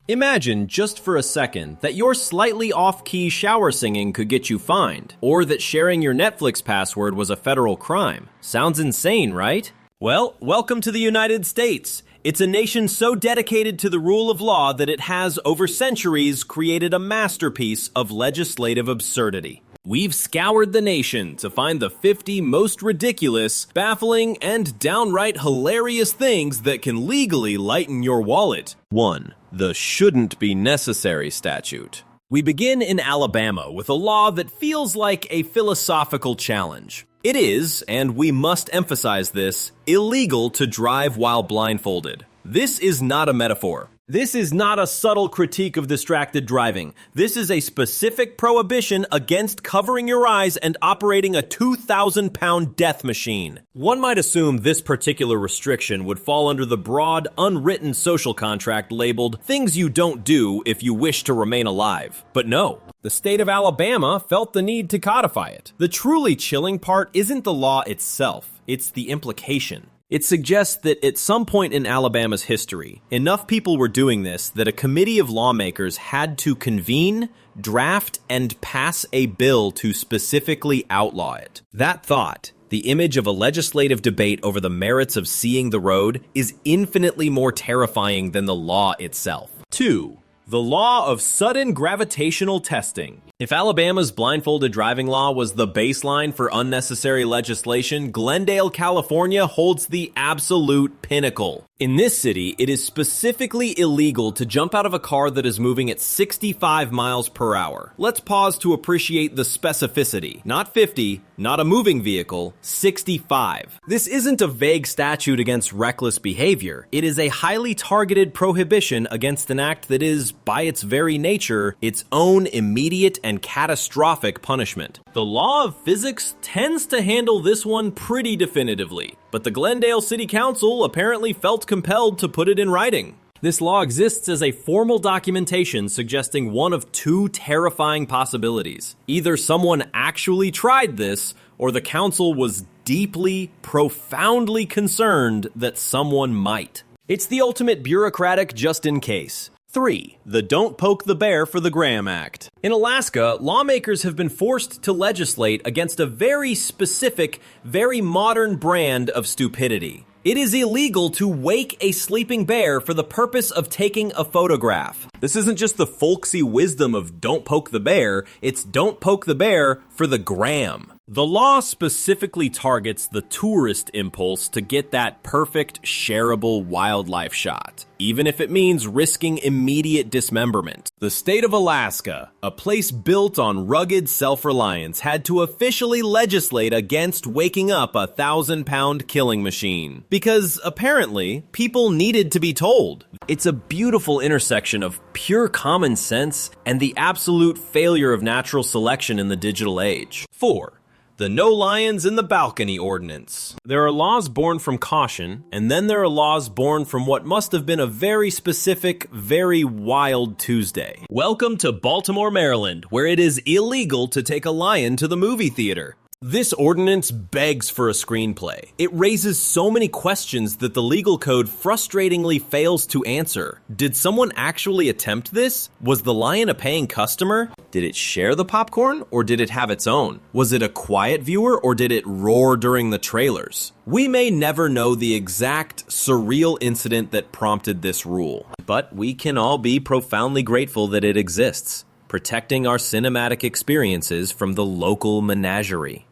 Imagine, just for a second, that your slightly off-key shower singing could get you fined, or that sharing your Netflix password was a federal crime. Sounds insane, right? Well, welcome to the United States. It's a nation so dedicated to the rule of law that it has, over centuries, created a masterpiece of legislative absurdity. We've scoured the nation to find the 50 most ridiculous, baffling, and downright hilarious things that can legally lighten your wallet. 1. The Shouldn't Be Necessary Statute. We begin in Alabama with a law that feels like a philosophical challenge. It is, and we must emphasize this, illegal to drive while blindfolded. This is not a metaphor. This is not a subtle critique of distracted driving. This is a specific prohibition against covering your eyes and operating a 2,000-pound death machine. One might assume this particular restriction would fall under the broad, unwritten social contract labeled "things you don't do if you wish to remain alive." But no. The state of Alabama felt the need to codify it. The truly chilling part isn't the law itself, it's the implication. It suggests that at some point in Alabama's history, enough people were doing this that a committee of lawmakers had to convene, draft, and pass a bill to specifically outlaw it. That thought, the image of a legislative debate over the merits of seeing the road, is infinitely more terrifying than the law itself. 2. The law of sudden gravitational testing. If Alabama's blindfolded driving law was the baseline for unnecessary legislation, Glendale, California holds the absolute pinnacle. In this city, it is specifically illegal to jump out of a car that is moving at 65 miles per hour. Let's pause to appreciate the specificity. Not 50, not a moving vehicle, 65. This isn't a vague statute against reckless behavior. It is a highly targeted prohibition against an act that is, by its very nature, its own immediate and catastrophic punishment. The law of physics tends to handle this one pretty definitively, but the Glendale City Council apparently felt compelled to put it in writing. This law exists as a formal documentation suggesting one of two terrifying possibilities. Either someone actually tried this, or the council was deeply, profoundly concerned that someone might. It's the ultimate bureaucratic just in case. 3. The Don't Poke the Bear for the Graham Act. In Alaska, lawmakers have been forced to legislate against a very specific, very modern brand of stupidity. It is illegal to wake a sleeping bear for the purpose of taking a photograph. This isn't just the folksy wisdom of don't poke the bear, it's don't poke the bear for the gram. The law specifically targets the tourist impulse to get that perfect, shareable wildlife shot, even if it means risking immediate dismemberment. The state of Alaska, a place built on rugged self-reliance, had to officially legislate against waking up a 1,000-pound killing machine. Because, apparently, people needed to be told. It's a beautiful intersection of pure common sense and the absolute failure of natural selection in the digital age. 4. The No Lions in the Balcony Ordinance. There are laws born from caution, and then there are laws born from what must have been a very specific, very wild Tuesday. Welcome to Baltimore, Maryland, where it is illegal to take a lion to the movie theater. This ordinance begs for a screenplay. It raises so many questions that the legal code frustratingly fails to answer. Did someone actually attempt this? Was the lion a paying customer? Did it share the popcorn, or did it have its own? Was it a quiet viewer, or did it roar during the trailers? We may never know the exact, surreal incident that prompted this rule, but we can all be profoundly grateful that it exists, protecting our cinematic experiences from the local menagerie.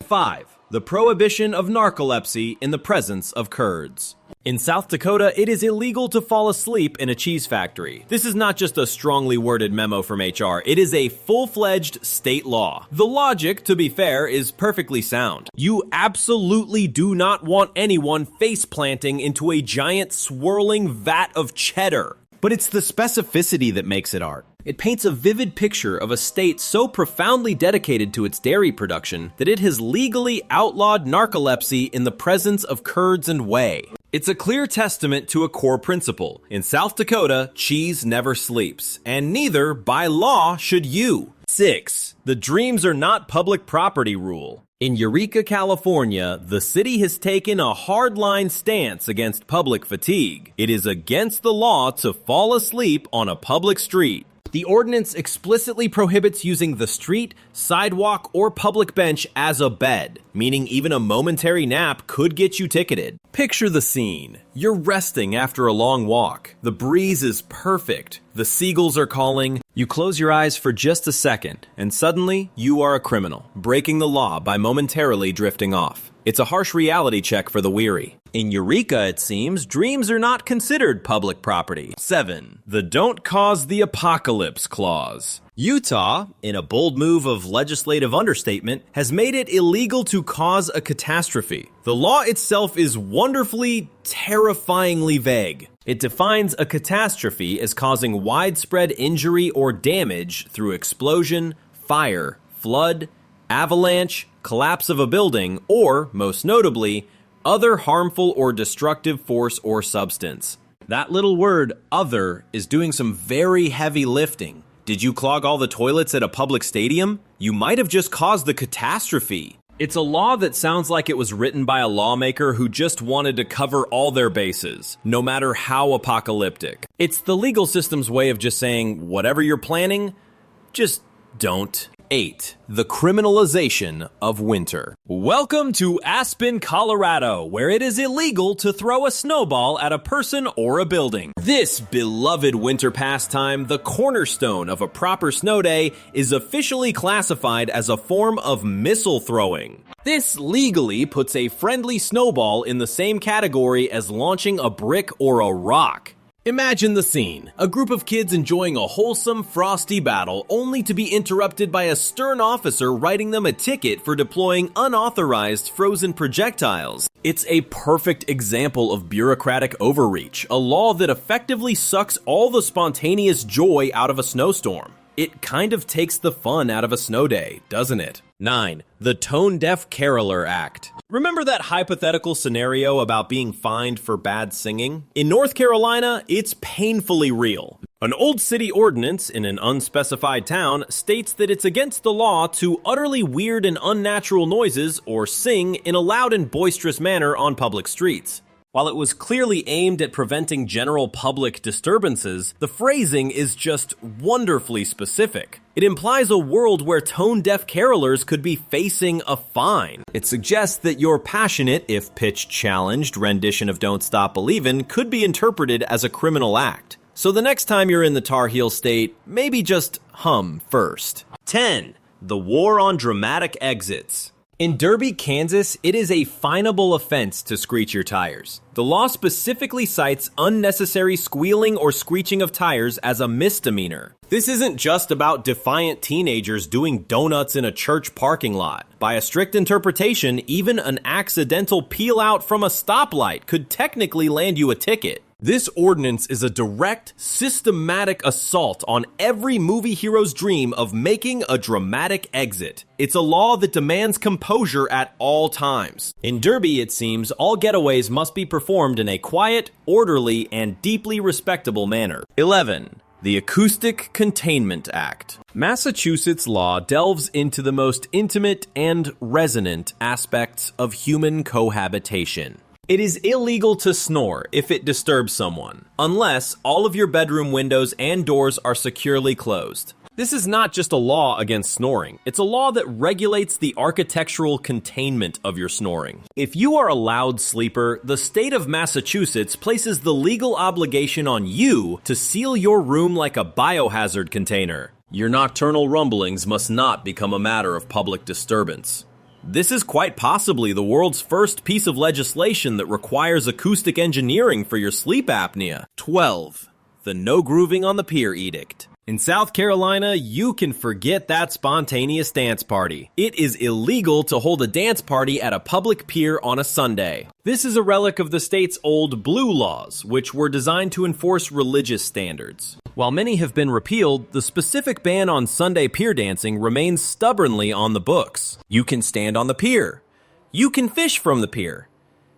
5. The prohibition of narcolepsy in the presence of curds. In South Dakota, it is illegal to fall asleep in a cheese factory. This is not just a strongly worded memo from HR, it is a full-fledged state law. The logic, to be fair, is perfectly sound. You absolutely do not want anyone face-planting into a giant swirling vat of cheddar. But it's the specificity that makes it art. It paints a vivid picture of a state so profoundly dedicated to its dairy production that it has legally outlawed narcolepsy in the presence of curds and whey. It's a clear testament to a core principle. In South Dakota, cheese never sleeps, and neither, by law, should you. 6. The dreams are not public property rule. In Eureka, California, the city has taken a hardline stance against public fatigue. It is against the law to fall asleep on a public street. The ordinance explicitly prohibits using the street, sidewalk, or public bench as a bed, meaning even a momentary nap could get you ticketed. Picture the scene. You're resting after a long walk. The breeze is perfect. The seagulls are calling. You close your eyes for just a second, and suddenly you are a criminal, breaking the law by momentarily drifting off. It's a harsh reality check for the weary. In Eureka, it seems, dreams are not considered public property. 7. The Don't Cause the Apocalypse Clause. Utah, in a bold move of legislative understatement, has made it illegal to cause a catastrophe. The law itself is wonderfully, terrifyingly vague. It defines a catastrophe as causing widespread injury or damage through explosion, fire, flood, avalanche, collapse of a building, or, most notably, other harmful or destructive force or substance. That little word, other, is doing some very heavy lifting. Did you clog all the toilets at a public stadium? You might have just caused the catastrophe. It's a law that sounds like it was written by a lawmaker who just wanted to cover all their bases, no matter how apocalyptic. It's the legal system's way of just saying, whatever you're planning, just don't. 8. The Criminalization of Winter. Welcome to Aspen, Colorado, where it is illegal to throw a snowball at a person or a building. This beloved winter pastime, the cornerstone of a proper snow day, is officially classified as a form of missile throwing. This legally puts a friendly snowball in the same category as launching a brick or a rock. Imagine the scene. A group of kids enjoying a wholesome, frosty battle, only to be interrupted by a stern officer writing them a ticket for deploying unauthorized frozen projectiles. It's a perfect example of bureaucratic overreach, a law that effectively sucks all the spontaneous joy out of a snowstorm. It kind of takes the fun out of a snow day, doesn't it? 9. The Tone Deaf Caroler Act. Remember that hypothetical scenario about being fined for bad singing? In North Carolina, it's painfully real. An old city ordinance in an unspecified town states that it's against the law to utterly weird and unnatural noises or sing in a loud and boisterous manner on public streets. While it was clearly aimed at preventing general public disturbances, the phrasing is just wonderfully specific. It implies a world where tone-deaf carolers could be facing a fine. It suggests that your passionate, if pitch-challenged, rendition of Don't Stop Believin' could be interpreted as a criminal act. So the next time you're in the Tar Heel state, maybe just hum first. 10. The War on Dramatic Exits. In Derby, Kansas, it is a finable offense to screech your tires. The law specifically cites unnecessary squealing or screeching of tires as a misdemeanor. This isn't just about defiant teenagers doing donuts in a church parking lot. By a strict interpretation, even an accidental peel out from a stoplight could technically land you a ticket. This ordinance is a direct, systematic assault on every movie hero's dream of making a dramatic exit. It's a law that demands composure at all times. In Derby, it seems, all getaways must be performed in a quiet, orderly, and deeply respectable manner. 11. The Acoustic Containment Act. Massachusetts law delves into the most intimate and resonant aspects of human cohabitation. It is illegal to snore if it disturbs someone, unless all of your bedroom windows and doors are securely closed. This is not just a law against snoring, it's a law that regulates the architectural containment of your snoring. If you are a loud sleeper, the state of Massachusetts places the legal obligation on you to seal your room like a biohazard container. Your nocturnal rumblings must not become a matter of public disturbance. This is quite possibly the world's first piece of legislation that requires acoustic engineering for your sleep apnea. 12. The No Grooving on the Pier Edict. In South Carolina, you can forget that spontaneous dance party. It is illegal to hold a dance party at a public pier on a Sunday. This is a relic of the state's old blue laws, which were designed to enforce religious standards. While many have been repealed, the specific ban on Sunday pier dancing remains stubbornly on the books. You can stand on the pier. You can fish from the pier.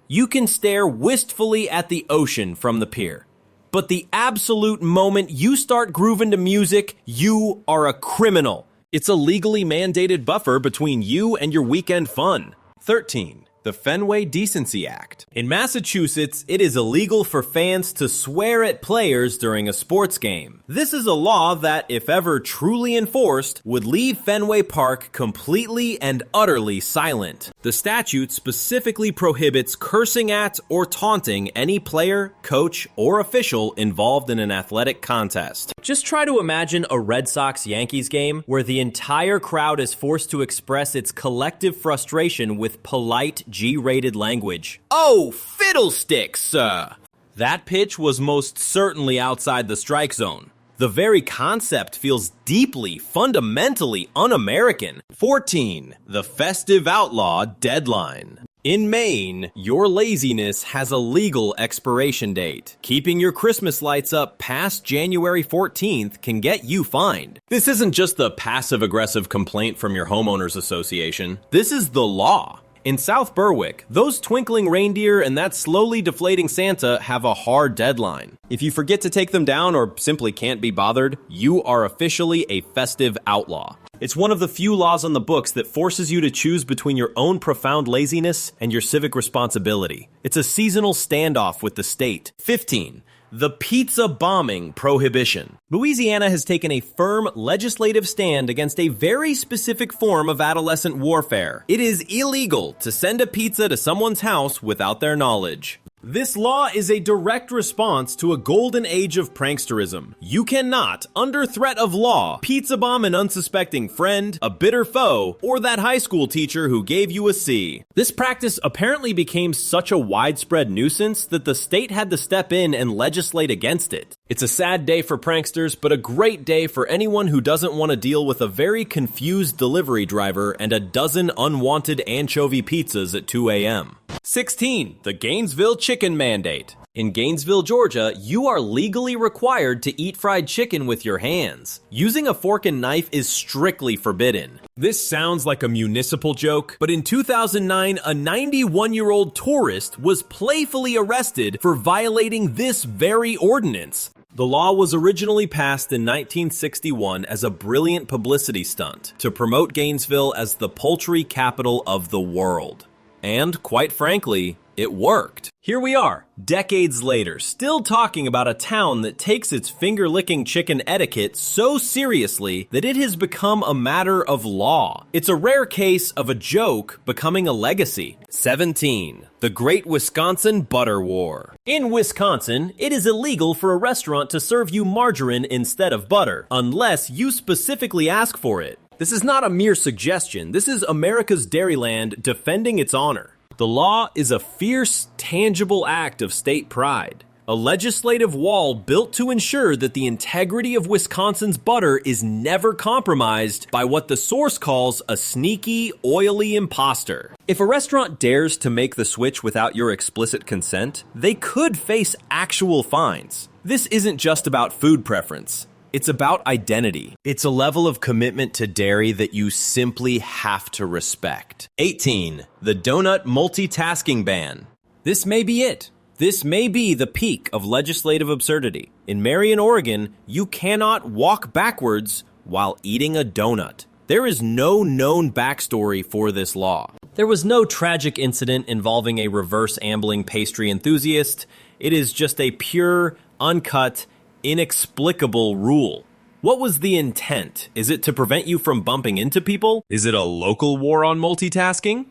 You can stare wistfully at the ocean from the pier. But the absolute moment you start grooving to music, you are a criminal. It's a legally mandated buffer between you and your weekend fun. 13. The Fenway Decency Act. In Massachusetts, it is illegal for fans to swear at players during a sports game. This is a law that, if ever truly enforced, would leave Fenway Park completely and utterly silent. The statute specifically prohibits cursing at or taunting any player, coach, or official involved in an athletic contest. Just try to imagine a Red Sox-Yankees game where the entire crowd is forced to express its collective frustration with polite, G-rated language. Oh, fiddlesticks, sir! That pitch was most certainly outside the strike zone. The very concept feels deeply, fundamentally un-American. 14. The Festive Outlaw deadline. In Maine, your laziness has a legal expiration date. Keeping your Christmas lights up past January 14th can get you fined. This isn't just the passive-aggressive complaint from your homeowners association. This is the law. In South Berwick, those twinkling reindeer and that slowly deflating Santa have a hard deadline. If you forget to take them down or simply can't be bothered, you are officially a festive outlaw. It's one of the few laws on the books that forces you to choose between your own profound laziness and your civic responsibility. It's a seasonal standoff with the state. 15. The pizza bombing prohibition. Louisiana has taken a firm legislative stand against a very specific form of adolescent warfare. It is illegal to send a pizza to someone's house without their knowledge. This law is a direct response to a golden age of pranksterism. You cannot, under threat of law, pizza bomb an unsuspecting friend, a bitter foe, or that high school teacher who gave you a C. This practice apparently became such a widespread nuisance that the state had to step in and legislate against it. It's a sad day for pranksters, but a great day for anyone who doesn't want to deal with a very confused delivery driver and a dozen unwanted anchovy pizzas at 2 a.m. 16. The Gainesville chicken mandate. In Gainesville, Georgia, you are legally required to eat fried chicken with your hands. Using a fork and knife is strictly forbidden. This sounds like a municipal joke, but in 2009, a 91-year-old tourist was playfully arrested for violating this very ordinance. The law was originally passed in 1961 as a brilliant publicity stunt to promote Gainesville as the poultry capital of the world. And, quite frankly, it worked. Here we are, decades later, still talking about a town that takes its finger-licking chicken etiquette so seriously that it has become a matter of law. It's a rare case of a joke becoming a legacy. 17. The Great Wisconsin Butter War. In Wisconsin, it is illegal for a restaurant to serve you margarine instead of butter, unless you specifically ask for it. This is not a mere suggestion. This is America's Dairyland defending its honor. The law is a fierce, tangible act of state pride. A legislative wall built to ensure that the integrity of Wisconsin's butter is never compromised by what the source calls a sneaky, oily imposter. If a restaurant dares to make the switch without your explicit consent, they could face actual fines. This isn't just about food preference. It's about identity. It's a level of commitment to dairy that you simply have to respect. 18. The Donut Multitasking Ban. This may be it. This may be the peak of legislative absurdity. In Marion, Oregon, you cannot walk backwards while eating a donut. There is no known backstory for this law. There was no tragic incident involving a reverse ambling pastry enthusiast. It is just a pure, uncut, inexplicable rule. What was the intent? Is it to prevent you from bumping into people? Is it a local war on multitasking?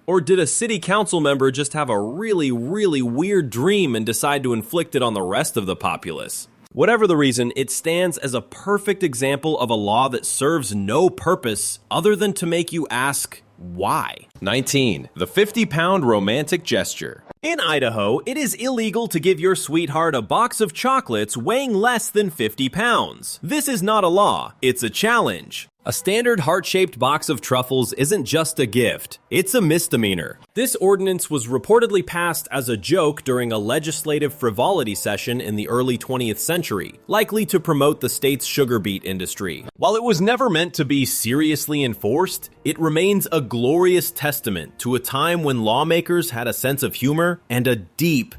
Or did a city council member just have a really weird dream and decide to inflict it on the rest of the populace? Whatever the reason, it stands as a perfect example of a law that serves no purpose other than to make you ask, why? 19. The 50-pound romantic gesture. In Idaho, it is illegal to give your sweetheart a box of chocolates weighing less than 50 pounds. This is not a law, it's a challenge. A standard heart-shaped box of truffles isn't just a gift, it's a misdemeanor. This ordinance was reportedly passed as a joke during a legislative frivolity session in the early 20th century, likely to promote the state's sugar beet industry. While it was never meant to be seriously enforced, it remains a glorious testament to a time when lawmakers had a sense of humor and a deep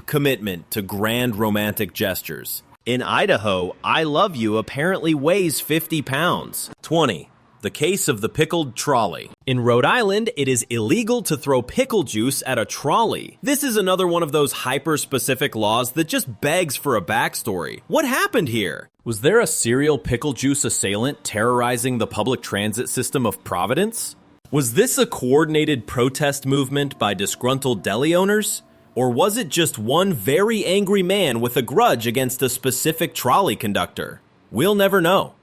commitment to grand romantic gestures. In Idaho, I Love You apparently weighs 50 pounds. 20. The case of the pickled trolley. In Rhode Island, it is illegal to throw pickle juice at a trolley. This is another one of those hyper-specific laws that just begs for a backstory. What happened here? Was there a serial pickle juice assailant terrorizing the public transit system of Providence? Was this a coordinated protest movement by disgruntled deli owners? Or was it just one very angry man with a grudge against a specific trolley conductor? We'll never know.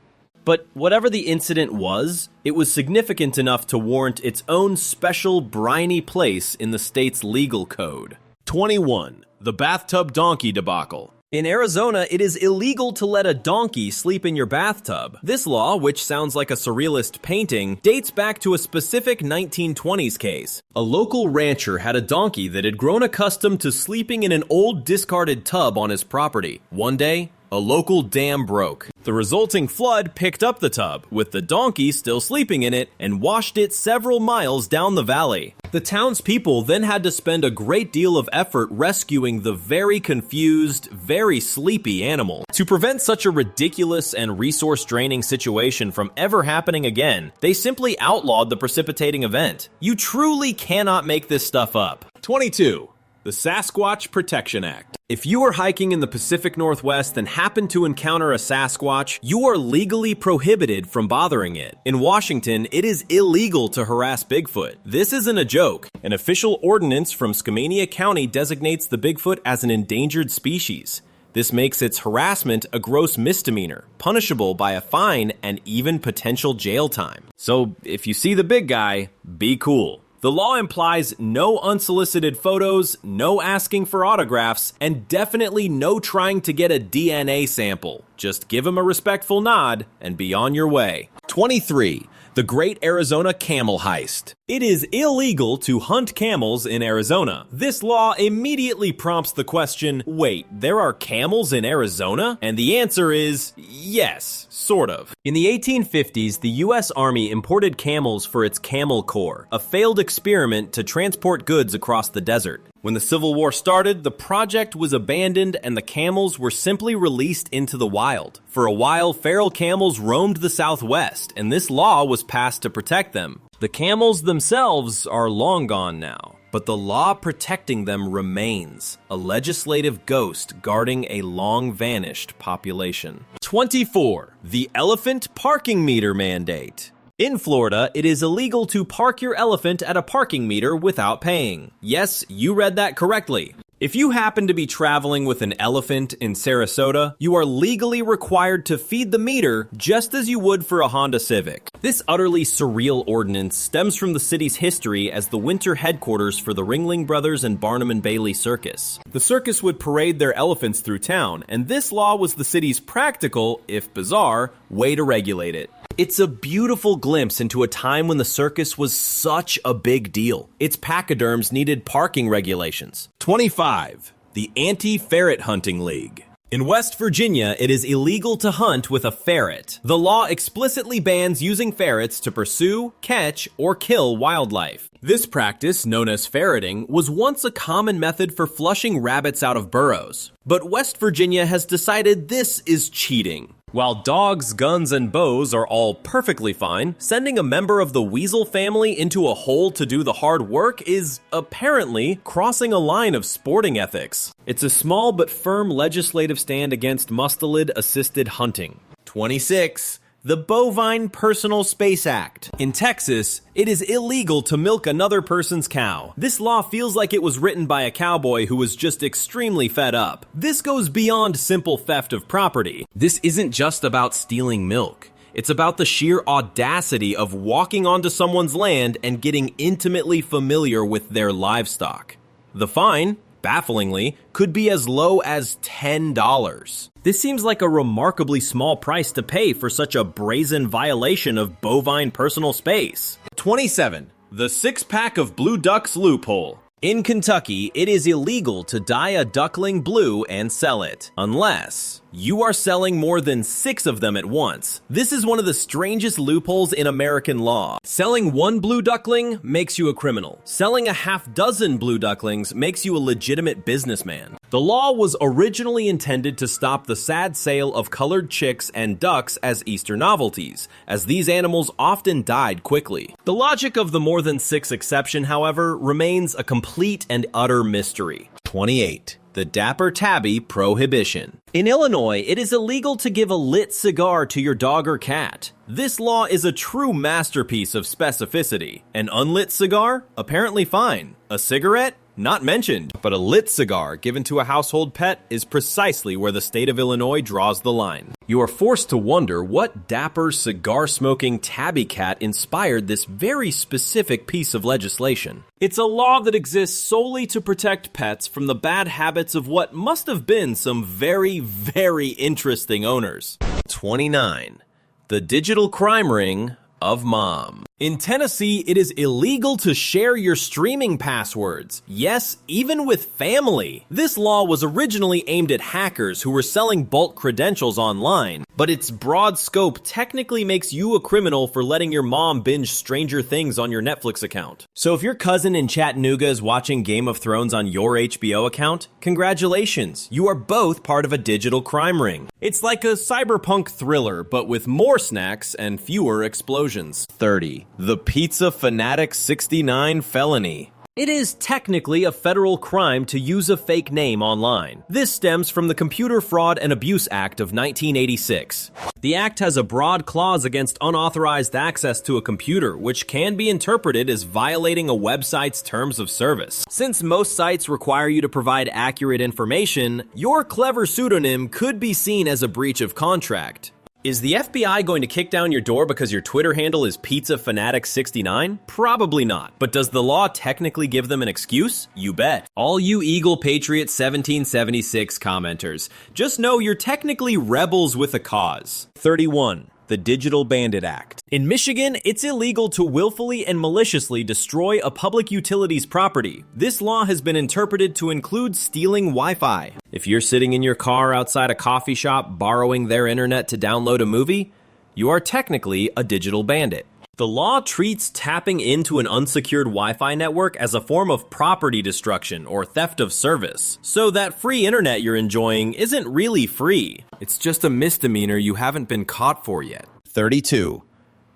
But whatever the incident was, it was significant enough to warrant its own special briny place in the state's legal code. 21. The bathtub donkey debacle. In Arizona, it is illegal to let a donkey sleep in your bathtub. This law, which sounds like a surrealist painting, dates back to a specific 1920s case. A local rancher had a donkey that had grown accustomed to sleeping in an old discarded tub on his property. One day, a local dam broke. The resulting flood picked up the tub, with the donkey still sleeping in it, and washed it several miles down the valley. The townspeople then had to spend a great deal of effort rescuing the very confused, very sleepy animal. To prevent such a ridiculous and resource-draining situation from ever happening again, they simply outlawed the precipitating event. You truly cannot make this stuff up. 22. The Sasquatch Protection Act. If you are hiking in the Pacific Northwest and happen to encounter a Sasquatch, you are legally prohibited from bothering it. In Washington, it is illegal to harass Bigfoot. This isn't a joke. An official ordinance from Skamania County designates the Bigfoot as an endangered species. This makes its harassment a gross misdemeanor, punishable by a fine and even potential jail time. So if you see the big guy, be cool. The law implies no unsolicited photos, no asking for autographs, and definitely no trying to get a DNA sample. Just give him a respectful nod and be on your way. 23. The Great Arizona Camel Heist. It is illegal to hunt camels in Arizona. This law immediately prompts the question, wait, there are camels in Arizona? And the answer is yes, sort of. In the 1850s, the U.S. Army imported camels for its Camel Corps, a failed experiment to transport goods across the desert. When the Civil War started, the project was abandoned and the camels were simply released into the wild. For a while, feral camels roamed the Southwest, and this law was passed to protect them. The camels themselves are long gone now, but the law protecting them remains, a legislative ghost guarding a long-vanished population. 24. The Elephant Parking Meter Mandate. In Florida, it is illegal to park your elephant at a parking meter without paying. Yes, you read that correctly. If you happen to be traveling with an elephant in Sarasota, you are legally required to feed the meter just as you would for a Honda Civic. This utterly surreal ordinance stems from the city's history as the winter headquarters for the Ringling Brothers and Barnum and Bailey Circus. The circus would parade their elephants through town, and this law was the city's practical, if bizarre, way to regulate it. It's a beautiful glimpse into a time when the circus was such a big deal. Its pachyderms needed parking regulations. 25. The Anti-Ferret Hunting League. In West Virginia, it is illegal to hunt with a ferret. The law explicitly bans using ferrets to pursue, catch, or kill wildlife. This practice, known as ferreting, was once a common method for flushing rabbits out of burrows. But West Virginia has decided this is cheating. While dogs, guns, and bows are all perfectly fine, sending a member of the weasel family into a hole to do the hard work is, apparently, crossing a line of sporting ethics. It's a small but firm legislative stand against mustelid-assisted hunting. 26. The Bovine Personal Space Act. In Texas, it is illegal to milk another person's cow. This law feels like it was written by a cowboy who was just extremely fed up. This goes beyond simple theft of property. This isn't just about stealing milk. It's about the sheer audacity of walking onto someone's land and getting intimately familiar with their livestock. The fine, bafflingly, could be as low as $10. This seems like a remarkably small price to pay for such a brazen violation of bovine personal space. 27. The six-pack of blue ducks loophole. In Kentucky, it is illegal to dye a duckling blue and sell it, unless you are selling more than 6 of them at once. This is one of the strangest loopholes in American law. Selling 1 blue duckling makes you a criminal. Selling a half dozen blue ducklings makes you a legitimate businessman. The law was originally intended to stop the sad sale of colored chicks and ducks as Easter novelties, as these animals often died quickly. The logic of the more than 6 exception, however, remains a complete and utter mystery. 28. The Dapper Tabby Prohibition. In Illinois, it is illegal to give a lit cigar to your dog or cat. This law is a true masterpiece of specificity. An unlit cigar? Apparently fine. A cigarette? Not mentioned. But a lit cigar given to a household pet is precisely where the state of Illinois draws the line. You are forced to wonder what dapper cigar-smoking tabby cat inspired this very specific piece of legislation. It's a law that exists solely to protect pets from the bad habits of what must have been some very, very interesting owners. 29. The Digital Crime Ring of Mom. In Tennessee, it is illegal to share your streaming passwords. Yes, even with family. This law was originally aimed at hackers who were selling bulk credentials online, but its broad scope technically makes you a criminal for letting your mom binge Stranger Things on your Netflix account. So if your cousin in Chattanooga is watching Game of Thrones on your HBO account, congratulations, you are both part of a digital crime ring. It's like a cyberpunk thriller, but with more snacks and fewer explosions. 30. The PizzaFanatic69 Felony. It is technically a federal crime to use a fake name online. This stems from the Computer Fraud and Abuse Act of 1986. The act has a broad clause against unauthorized access to a computer, which can be interpreted as violating a website's terms of service. Since most sites require you to provide accurate information, your clever pseudonym could be seen as a breach of contract. Is the FBI going to kick down your door because your Twitter handle is PizzaFanatic69? Probably not. But does the law technically give them an excuse? You bet. All you Eagle Patriot 1776 commenters, just know you're technically rebels with a cause. 31. The Digital Bandit Act. In Michigan, it's illegal to willfully and maliciously destroy a public utility's property. This law has been interpreted to include stealing Wi-Fi. If you're sitting in your car outside a coffee shop borrowing their internet to download a movie, you are technically a digital bandit. The law treats tapping into an unsecured Wi-Fi network as a form of property destruction or theft of service. So that free internet you're enjoying isn't really free. It's just a misdemeanor you haven't been caught for yet. 32.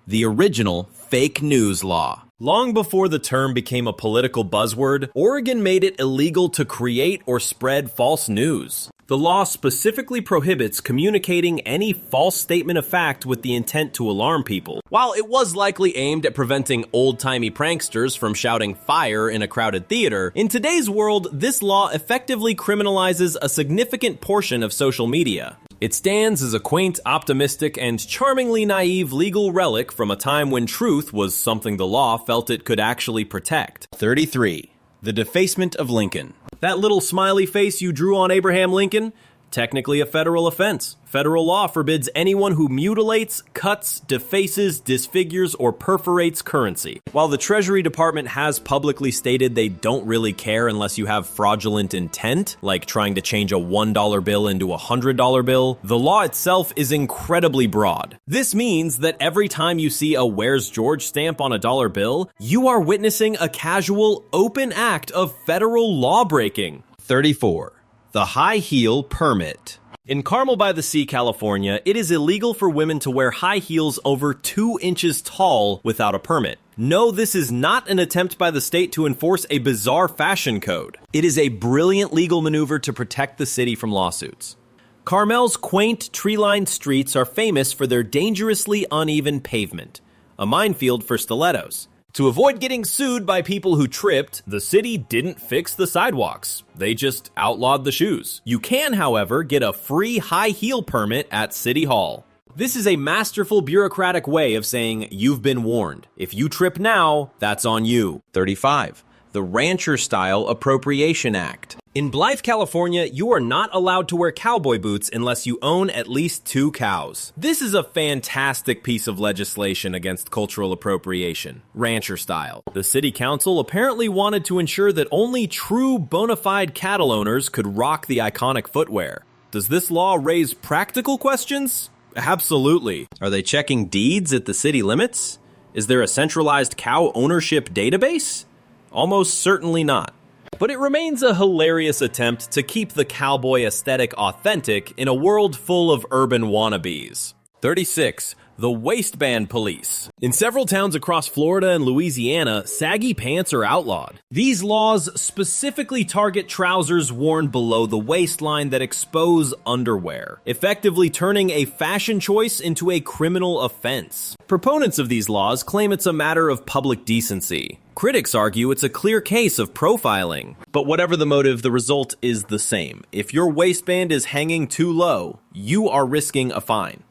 The original fake news law. Long before the term became a political buzzword, Oregon made it illegal to create or spread false news. The law specifically prohibits communicating any false statement of fact with the intent to alarm people. While it was likely aimed at preventing old-timey pranksters from shouting fire in a crowded theater, in today's world, this law effectively criminalizes a significant portion of social media. It stands as a quaint, optimistic, and charmingly naive legal relic from a time when truth was something the law felt it could actually protect. 33. The Defacement of Lincoln. That little smiley face you drew on Abraham Lincoln? Technically a federal offense. Federal law forbids anyone who mutilates, cuts, defaces, disfigures, or perforates currency. While the Treasury Department has publicly stated they don't really care unless you have fraudulent intent, like trying to change a $1 bill into a $100 bill, the law itself is incredibly broad. This means that every time you see a Where's George stamp on a dollar bill, you are witnessing a casual, open act of federal law breaking. 34. The High Heel Permit. In Carmel by the Sea, California, it is illegal for women to wear high heels over 2 inches tall without a permit. No, this is not an attempt by the state to enforce a bizarre fashion code. It is a brilliant legal maneuver to protect the city from lawsuits. Carmel's quaint, tree-lined streets are famous for their dangerously uneven pavement, a minefield for stilettos. To avoid getting sued by people who tripped, the city didn't fix the sidewalks. They just outlawed the shoes. You can, however, get a free high heel permit at City Hall. This is a masterful bureaucratic way of saying you've been warned. If you trip now, that's on you. 35. The Rancher-Style Appropriation Act. In Blythe, California, you are not allowed to wear cowboy boots unless you own at least 2 cows. This is a fantastic piece of legislation against cultural appropriation, rancher style. The city council apparently wanted to ensure that only true bona fide cattle owners could rock the iconic footwear. Does this law raise practical questions? Absolutely. Are they checking deeds at the city limits? Is there a centralized cow ownership database? Almost certainly not. But it remains a hilarious attempt to keep the cowboy aesthetic authentic in a world full of urban wannabes. 36. The Waistband Police. In several towns across Florida and Louisiana, saggy pants are outlawed. These laws specifically target trousers worn below the waistline that expose underwear, effectively turning a fashion choice into a criminal offense. Proponents of these laws claim it's a matter of public decency. Critics argue it's a clear case of profiling. But whatever the motive, the result is the same. If your waistband is hanging too low, you are risking a fine.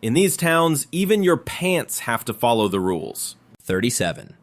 In these towns, even your pants have to follow the rules. 37.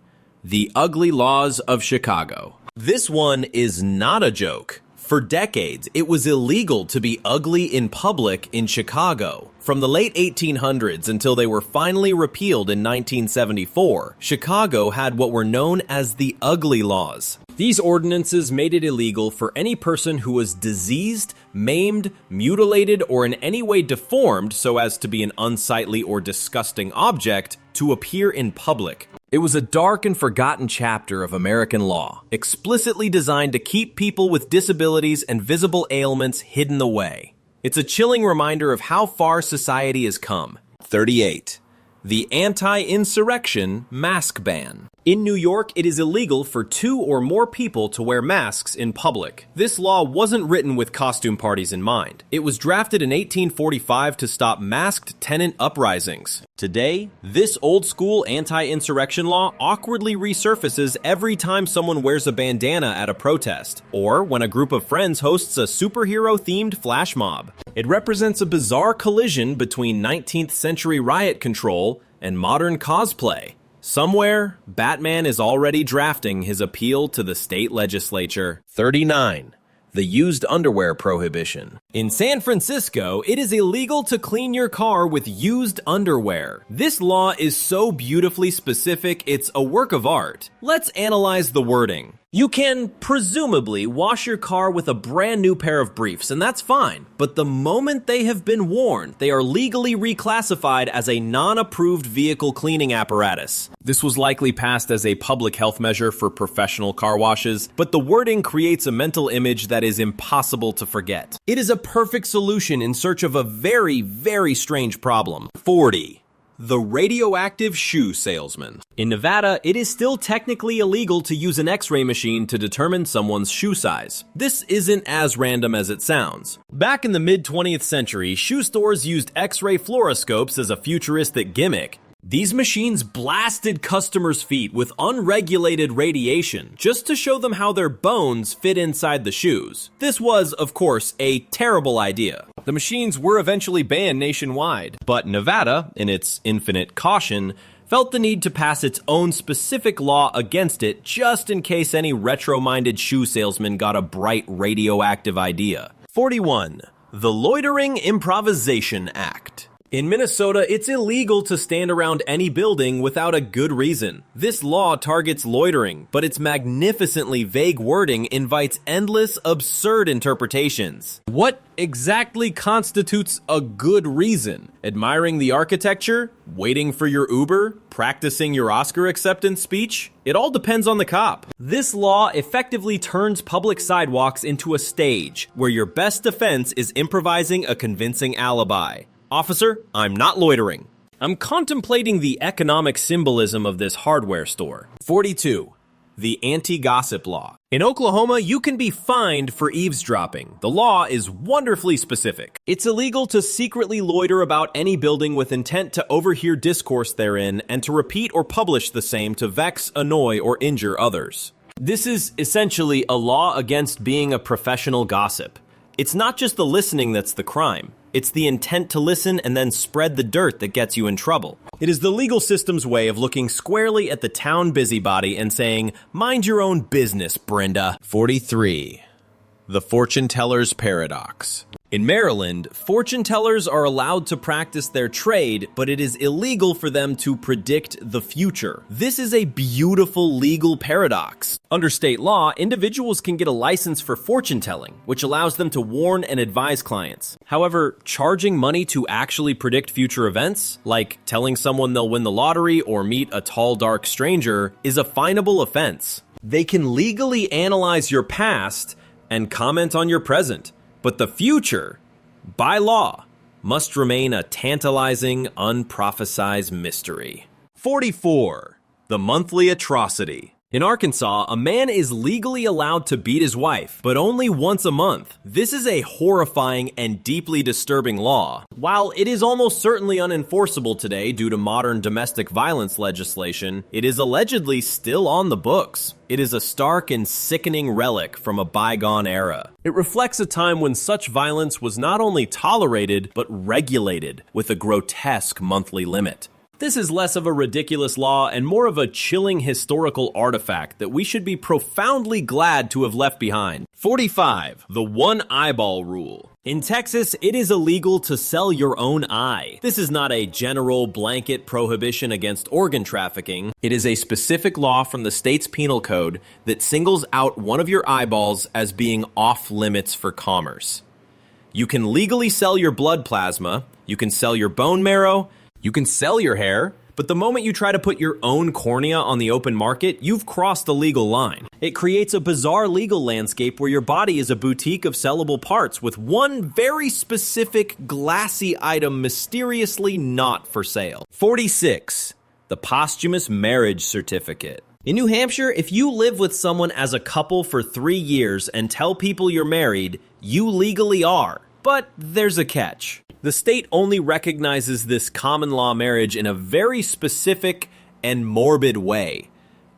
The Ugly Laws of Chicago. This one is not a joke. For decades, it was illegal to be ugly in public in Chicago. From the late 1800s until they were finally repealed in 1974, Chicago had what were known as the Ugly Laws. These ordinances made it illegal for any person who was diseased, maimed, mutilated, or in any way deformed so as to be an unsightly or disgusting object to appear in public. It was a dark and forgotten chapter of American law, explicitly designed to keep people with disabilities and visible ailments hidden away. It's a chilling reminder of how far society has come. 38. The Anti-Insurrection Mask Ban. In New York, it is illegal for 2 or more people to wear masks in public. This law wasn't written with costume parties in mind. It was drafted in 1845 to stop masked tenant uprisings. Today, this old-school anti-insurrection law awkwardly resurfaces every time someone wears a bandana at a protest, or when a group of friends hosts a superhero-themed flash mob. It represents a bizarre collision between 19th century riot control and modern cosplay. Somewhere, Batman is already drafting his appeal to the state legislature. 39. The used underwear prohibition. In San Francisco, it is illegal to clean your car with used underwear. This law is so beautifully specific, it's a work of art. Let's analyze the wording. You can presumably wash your car with a brand new pair of briefs, and that's fine. But the moment they have been worn, they are legally reclassified as a non-approved vehicle cleaning apparatus. This was likely passed as a public health measure for professional car washes, but the wording creates a mental image that is impossible to forget. It is a perfect solution in search of a very, very strange problem. 40. The radioactive shoe salesman. In Nevada, it is still technically illegal to use an X-ray machine to determine someone's shoe size. This isn't as random as it sounds. Back in the mid-20th century, shoe stores used X-ray fluoroscopes as a futuristic gimmick. These machines blasted customers' feet with unregulated radiation just to show them how their bones fit inside the shoes. This was, of course, a terrible idea. The machines were eventually banned nationwide, but Nevada, in its infinite caution, felt the need to pass its own specific law against it just in case any retro-minded shoe salesman got a bright radioactive idea. 41. The Loitering Improvisation Act. In Minnesota, it's illegal to stand around any building without a good reason. This law targets loitering, but its magnificently vague wording invites endless, absurd interpretations. What exactly constitutes a good reason? Admiring the architecture? Waiting for your Uber? Practicing your Oscar acceptance speech? It all depends on the cop. This law effectively turns public sidewalks into a stage, where your best defense is improvising a convincing alibi. Officer, I'm not loitering. I'm contemplating the economic symbolism of this hardware store. 42. The Anti-Gossip Law. In Oklahoma, you can be fined for eavesdropping. The law is wonderfully specific. It's illegal to secretly loiter about any building with intent to overhear discourse therein and to repeat or publish the same to vex, annoy, or injure others. This is essentially a law against being a professional gossip. It's not just the listening that's the crime. It's the intent to listen and then spread the dirt that gets you in trouble. It is the legal system's way of looking squarely at the town busybody and saying, mind your own business, Brenda. 43. The fortune teller's paradox. In Maryland, fortune tellers are allowed to practice their trade, but it is illegal for them to predict the future. This is a beautiful legal paradox. Under state law, individuals can get a license for fortune telling, which allows them to warn and advise clients. However, charging money to actually predict future events, like telling someone they'll win the lottery or meet a tall, dark stranger, is a finable offense. They can legally analyze your past and comment on your present, but the future, by law, must remain a tantalizing, unprophesized mystery. 44. The Monthly Atrocity. In Arkansas, a man is legally allowed to beat his wife, but only once a month. This is a horrifying and deeply disturbing law. While it is almost certainly unenforceable today due to modern domestic violence legislation, it is allegedly still on the books. It is a stark and sickening relic from a bygone era. It reflects a time when such violence was not only tolerated, but regulated with a grotesque monthly limit. This is less of a ridiculous law and more of a chilling historical artifact that we should be profoundly glad to have left behind. 45. The one eyeball rule. In Texas, it is illegal to sell your own eye. This is not a general blanket prohibition against organ trafficking. It is a specific law from the state's penal code that singles out one of your eyeballs as being off limits for commerce. You can legally sell your blood plasma, you can sell your bone marrow, you can sell your hair, but the moment you try to put your own cornea on the open market, you've crossed the legal line. It creates a bizarre legal landscape where your body is a boutique of sellable parts with one very specific glassy item mysteriously not for sale. 46. The posthumous marriage certificate. In New Hampshire, if you live with someone as a couple for 3 years and tell people you're married, you legally are. But there's a catch. The state only recognizes this common law marriage in a very specific and morbid way,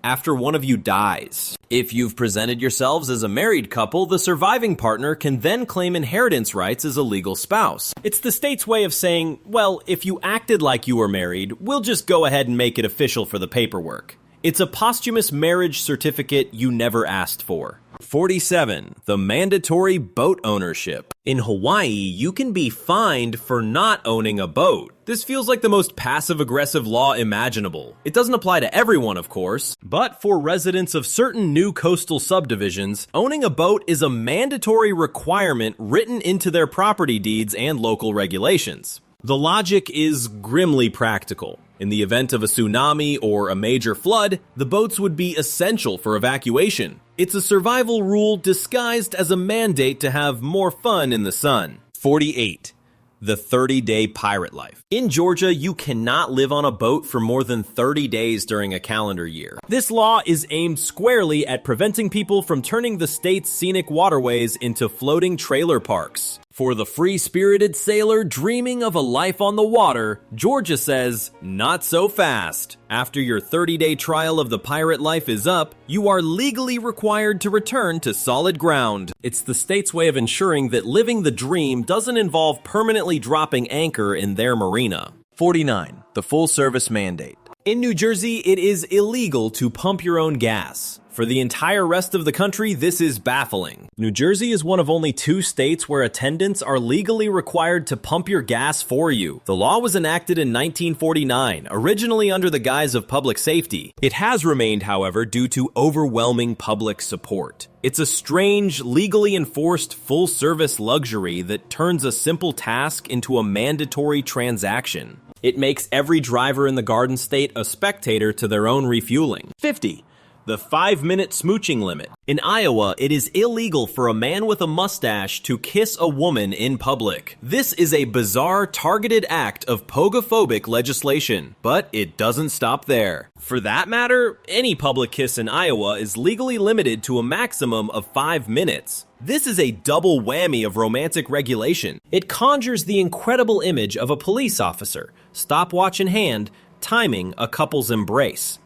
after one of you dies. If you've presented yourselves as a married couple, the surviving partner can then claim inheritance rights as a legal spouse. It's the state's way of saying, well, if you acted like you were married, we'll just go ahead and make it official for the paperwork. It's a posthumous marriage certificate you never asked for. 47. The mandatory boat ownership. In Hawaii, you can be fined for not owning a boat. This feels like the most passive-aggressive law imaginable. It doesn't apply to everyone, of course, but for residents of certain new coastal subdivisions, owning a boat is a mandatory requirement written into their property deeds and local regulations. The logic is grimly practical. In the event of a tsunami or a major flood, the boats would be essential for evacuation. It's a survival rule disguised as a mandate to have more fun in the sun. 48. The 30-day pirate life. In Georgia, you cannot live on a boat for more than 30 days during a calendar year. This law is aimed squarely at preventing people from turning the state's scenic waterways into floating trailer parks. For the free-spirited sailor dreaming of a life on the water, Georgia says, not so fast. After your 30-day trial of the pirate life is up, you are legally required to return to solid ground. It's the state's way of ensuring that living the dream doesn't involve permanently dropping anchor in their marina. 49. The full-service mandate. In New Jersey, it is illegal to pump your own gas. For the entire rest of the country, this is baffling. New Jersey is one of only 2 states where attendants are legally required to pump your gas for you. The law was enacted in 1949, originally under the guise of public safety. It has remained, however, due to overwhelming public support. It's a strange, legally enforced, full-service luxury that turns a simple task into a mandatory transaction. It makes every driver in the Garden State a spectator to their own refueling. 50. The 5-minute smooching limit. In Iowa, it is illegal for a man with a mustache to kiss a woman in public. This is a bizarre, targeted act of pogophobic legislation, but it doesn't stop there. For that matter, any public kiss in Iowa is legally limited to a maximum of 5 minutes. This is a double whammy of romantic regulation. It conjures the incredible image of a police officer, stopwatch in hand, timing a couple's embrace.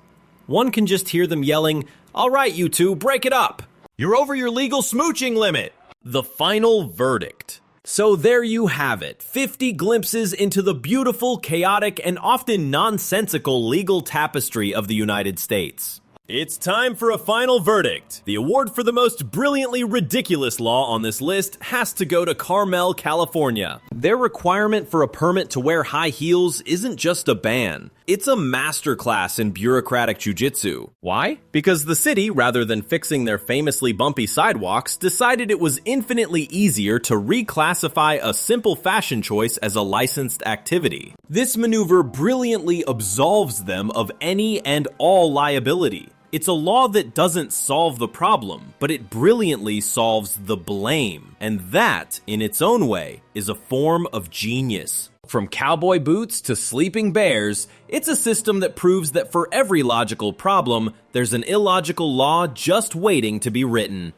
One can just hear them yelling, "All right, you two, break it up. You're over your legal smooching limit." The final verdict. So there you have it, 50 glimpses into the beautiful, chaotic, and often nonsensical legal tapestry of the United States. It's time for a final verdict. The award for the most brilliantly ridiculous law on this list has to go to Carmel, California. Their requirement for a permit to wear high heels isn't just a ban. It's a masterclass in bureaucratic jujitsu. Why? Because the city, rather than fixing their famously bumpy sidewalks, decided it was infinitely easier to reclassify a simple fashion choice as a licensed activity. This maneuver brilliantly absolves them of any and all liability. It's a law that doesn't solve the problem, but it brilliantly solves the blame. And that, in its own way, is a form of genius. From cowboy boots to sleeping bears, it's a system that proves that for every logical problem, there's an illogical law just waiting to be written.